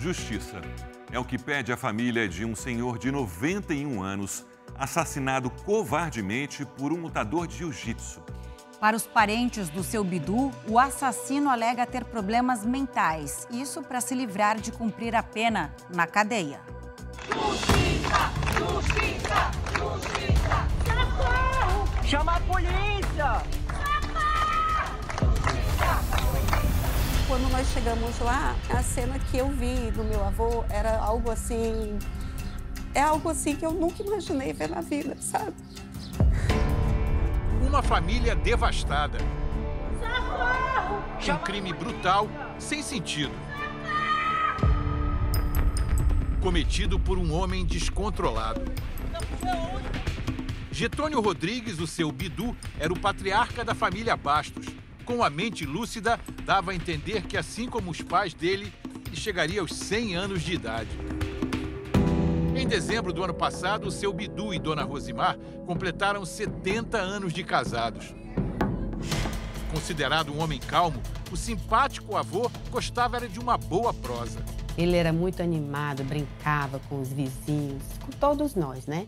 Justiça. É o que pede a família de um senhor de 91 anos, assassinado covardemente por um lutador de jiu-jitsu. Para os parentes do seu Bidu, o assassino alega ter problemas mentais. Isso para se livrar de cumprir a pena na cadeia. Justiça! Justiça! Justiça! Socorro! Chama a polícia! Quando nós chegamos lá, a cena que eu vi do meu avô era algo assim... É algo assim que eu nunca imaginei ver na vida, sabe? Uma família devastada. Um crime brutal, sem sentido. Cometido por um homem descontrolado. Getônio Rodrigues, o seu Bidu, era o patriarca da família Bastos. Com a mente lúcida, dava a entender que, assim como os pais dele, ele chegaria aos 100 anos de idade. Em dezembro do ano passado, o seu Bidu e Dona Rosimar completaram 70 anos de casados. Considerado um homem calmo, o simpático avô gostava era de uma boa prosa. Ele era muito animado, brincava com os vizinhos, com todos nós, né?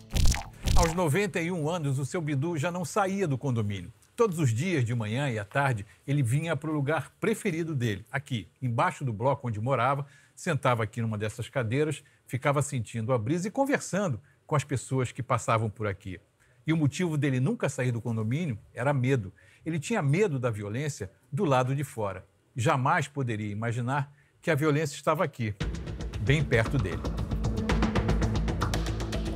Aos 91 anos, o seu Bidu já não saía do condomínio. Todos os dias, de manhã e à tarde, ele vinha para o lugar preferido dele, aqui, embaixo do bloco onde morava, sentava aqui numa dessas cadeiras, ficava sentindo a brisa e conversando com as pessoas que passavam por aqui. E o motivo dele nunca sair do condomínio era medo. Ele tinha medo da violência do lado de fora. Jamais poderia imaginar que a violência estava aqui, bem perto dele.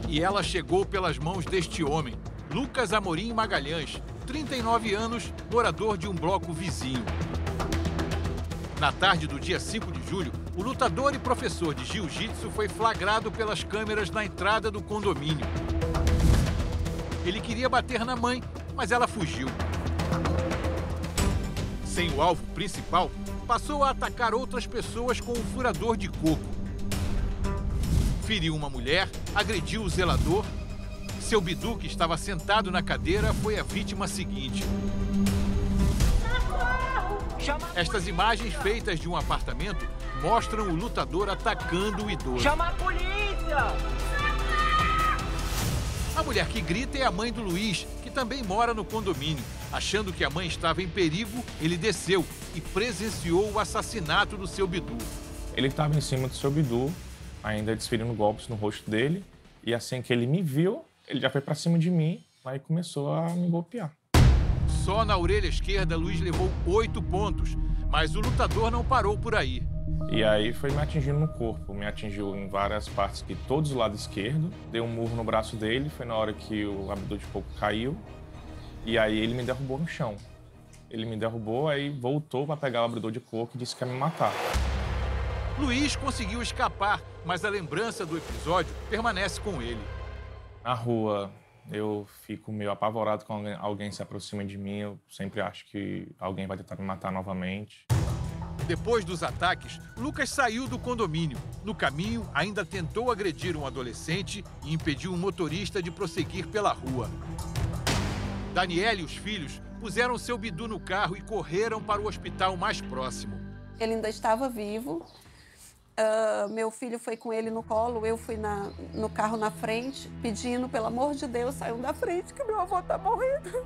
E ela chegou pelas mãos deste homem, Lucas Amorim Magalhães, 39 anos, morador de um bloco vizinho. Na tarde do dia 5 de julho, o lutador e professor de jiu-jitsu foi flagrado pelas câmeras na entrada do condomínio. Ele queria bater na mãe, mas ela fugiu. Sem o alvo principal, passou a atacar outras pessoas com um furador de coco. Feriu uma mulher, agrediu o zelador. Seu Bidu, que estava sentado na cadeira, foi a vítima seguinte. Estas imagens feitas de um apartamento mostram o lutador atacando o idoso. Chama a polícia! A mulher que grita é a mãe do Luiz, que também mora no condomínio. Achando que a mãe estava em perigo, ele desceu e presenciou o assassinato do seu Bidu. Ele estava em cima do seu Bidu, ainda desferindo golpes no rosto dele. E assim que ele me viu, ele já foi para cima de mim, aí começou a me golpear. Só na orelha esquerda, Luiz levou 8 pontos, mas o lutador não parou por aí. E aí foi me atingindo no corpo, me atingiu em várias partes, que todos do lado esquerdo. Dei um murro no braço dele, foi na hora que o abridor de coco caiu. E aí ele me derrubou no chão. Ele me derrubou, aí voltou para pegar o abridor de coco e disse que ia me matar. Luiz conseguiu escapar, mas a lembrança do episódio permanece com ele. Na rua, eu fico meio apavorado quando alguém se aproxima de mim. Eu sempre acho que alguém vai tentar me matar novamente. Depois dos ataques, Lucas saiu do condomínio. No caminho, ainda tentou agredir um adolescente e impediu um motorista de prosseguir pela rua. Daniela e os filhos puseram seu Bidu no carro e correram para o hospital mais próximo. Ele ainda estava vivo. Meu filho foi com ele no colo, eu fui no carro na frente, pedindo, pelo amor de Deus, saiam da frente, que meu avô está morrendo.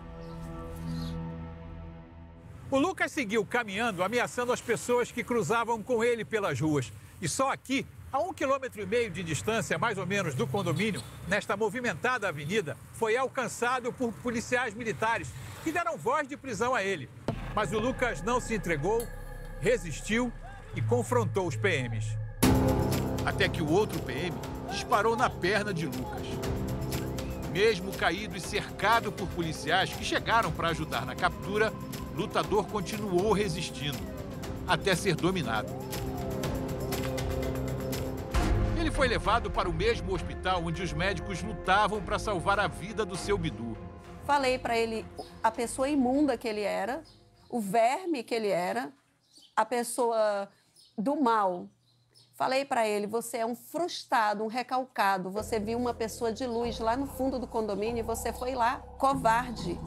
O Lucas seguiu caminhando, ameaçando as pessoas que cruzavam com ele pelas ruas. E só aqui, a 1,5 km de distância, mais ou menos, do condomínio, nesta movimentada avenida, foi alcançado por policiais militares que deram voz de prisão a ele. Mas o Lucas não se entregou, resistiu e confrontou os PMs. Até que o outro PM disparou na perna de Lucas. Mesmo caído e cercado por policiais que chegaram para ajudar na captura, o lutador continuou resistindo, até ser dominado. Ele foi levado para o mesmo hospital onde os médicos lutavam para salvar a vida do seu Bidu. Falei para ele a pessoa imunda que ele era, o verme que ele era, a pessoa do mal. Falei para ele, você é um frustrado, um recalcado, você viu uma pessoa de luz lá no fundo do condomínio e você foi lá, covarde.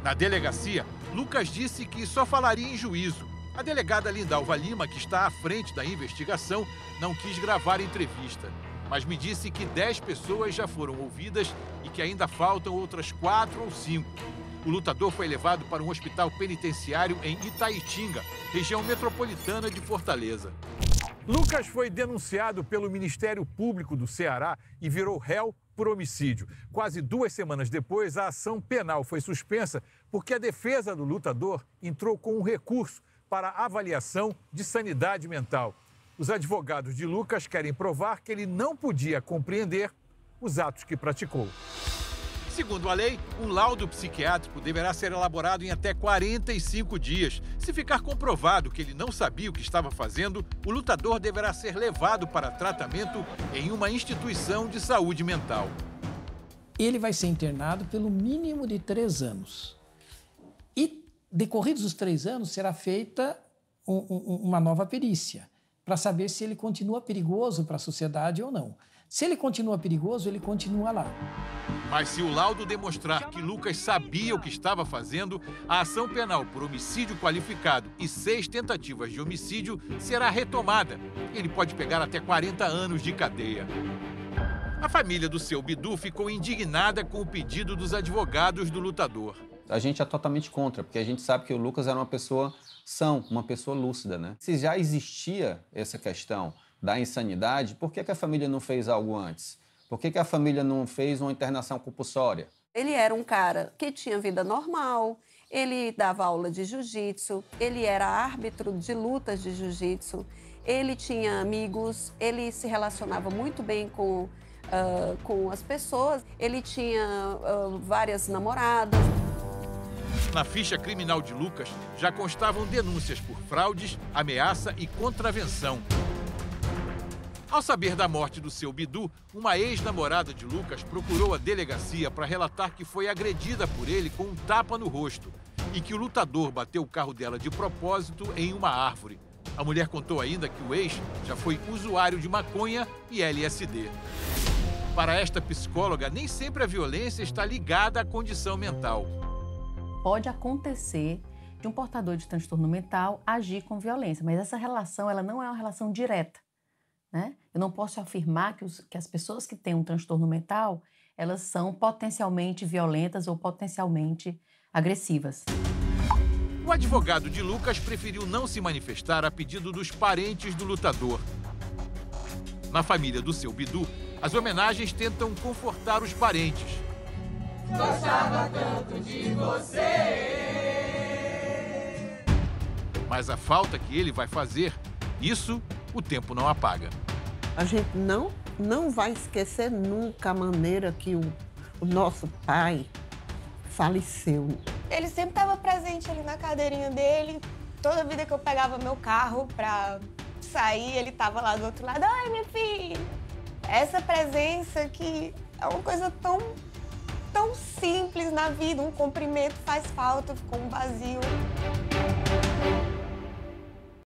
Na delegacia, Lucas disse que só falaria em juízo A delegada Lindalva Lima, que está à frente da investigação, não quis gravar a entrevista, mas me disse que 10 pessoas já foram ouvidas e que ainda faltam outras 4 ou 5. O lutador foi levado para um hospital penitenciário em Itaitinga, região metropolitana de Fortaleza. Lucas foi denunciado pelo Ministério Público do Ceará e virou réu por homicídio. Quase 2 semanas depois, a ação penal foi suspensa porque a defesa do lutador entrou com um recurso para avaliação de sanidade mental. Os advogados de Lucas querem provar que ele não podia compreender os atos que praticou. Segundo a lei, um laudo psiquiátrico deverá ser elaborado em até 45 dias. Se ficar comprovado que ele não sabia o que estava fazendo, o lutador deverá ser levado para tratamento em uma instituição de saúde mental. Ele vai ser internado pelo mínimo de 3 anos. E, decorridos os 3 anos, será feita uma nova perícia para saber se ele continua perigoso para a sociedade ou não. Se ele continua perigoso, ele continua lá. Mas se o laudo demonstrar que Lucas sabia o que estava fazendo, a ação penal por homicídio qualificado e 6 tentativas de homicídio será retomada. Ele pode pegar até 40 anos de cadeia. A família do seu Bidu ficou indignada com o pedido dos advogados do lutador. A gente é totalmente contra, porque a gente sabe que o Lucas era uma pessoa sã, uma pessoa lúcida, né? Se já existia essa questão da insanidade, por que a família não fez algo antes? Por que a família não fez uma internação compulsória? Ele era um cara que tinha vida normal, ele dava aula de jiu-jitsu, ele era árbitro de lutas de jiu-jitsu, ele tinha amigos, ele se relacionava muito bem com as pessoas, ele tinha várias namoradas. Na ficha criminal de Lucas já constavam denúncias por fraudes, ameaça e contravenção. Ao saber da morte do seu Bidu, uma ex-namorada de Lucas procurou a delegacia para relatar que foi agredida por ele com um tapa no rosto e que o lutador bateu o carro dela de propósito em uma árvore. A mulher contou ainda que o ex já foi usuário de maconha e LSD. Para esta psicóloga, nem sempre a violência está ligada à condição mental. Pode acontecer de um portador de transtorno mental agir com violência, mas essa relação ela não é uma relação direta. Né? Eu não posso afirmar que as pessoas que têm um transtorno mental, elas são potencialmente violentas ou potencialmente agressivas. O advogado de Lucas preferiu não se manifestar a pedido dos parentes do lutador. Na família do seu Bidu, as homenagens tentam confortar os parentes. Gostava tanto de você. Mas a falta que ele vai fazer, isso o tempo não apaga. A gente não vai esquecer nunca a maneira que o nosso pai faleceu. Ele sempre estava presente ali na cadeirinha dele. Toda vida que eu pegava meu carro para sair, ele estava lá do outro lado. Ai, minha filha! Essa presença que é uma coisa tão simples na vida. Um cumprimento faz falta, ficou um vazio.